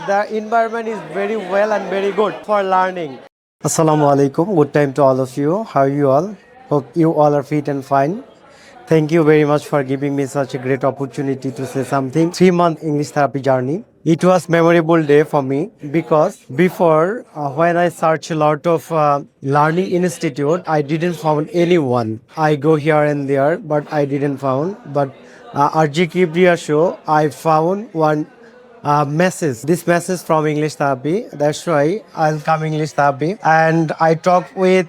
the environment is very well and very good for learning. Assalamu alaikum. Good time to all of you. How are you all? Hope you all are fit and fine. Thank you very much for giving me such a great opportunity to say something. 3-month English therapy journey. It was memorable day for me because before when I searched a lot of learning institute, I didn't found anyone. I go here and there, but I didn't found. But RG Kibriya show, I found one message. This message from English therapy. That's why I'll come English therapy. And I talk with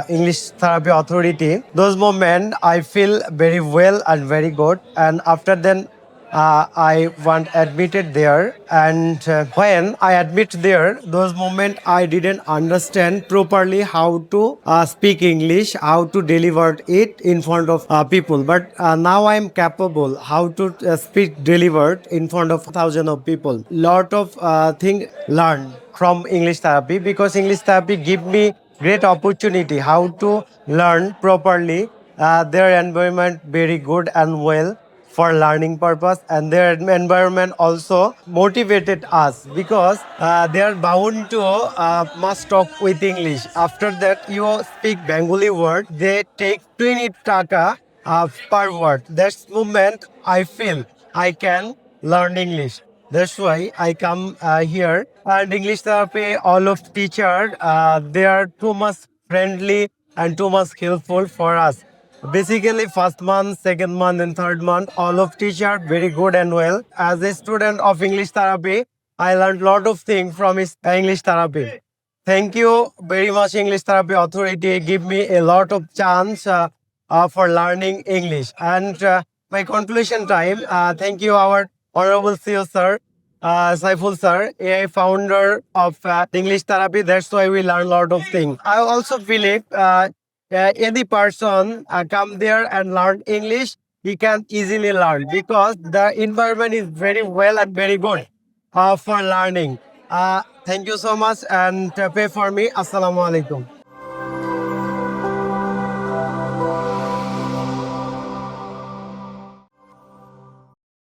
English therapy authority. Those moments I feel very well and very good. And after then I want admitted there. And when I admit there, those moments I didn't understand properly how to speak English, how to deliver it in front of people. But now I'm capable how to speak delivered in front of thousands of people. Lot of thing learned from English therapy because English therapy give me great opportunity how to learn properly. Their environment very good and well for learning purpose, and their environment also motivated us because they are bound to must talk with English. After that you speak Bengali word, they take 20 taka per word. That's moment I feel I can learn English. That's why I come here. And English therapy, all of teacher, they are too much friendly and too much helpful for us. Basically, first month, second month, and third month, all of teacher very good and well. As a student of English therapy, I learned lot of things from his English therapy. Thank you very much, English Therapy Authority. Give me a lot of chance for learning English. And my conclusion time. Thank you, our honorable CEO sir, Saiful sir, AI founder of English Therapy. That's why we learn a lot of things. I also believe any person come there and learn English, he can easily learn because the environment is very well and very good for learning. Thank you so much and pay for me. Assalamu alaikum.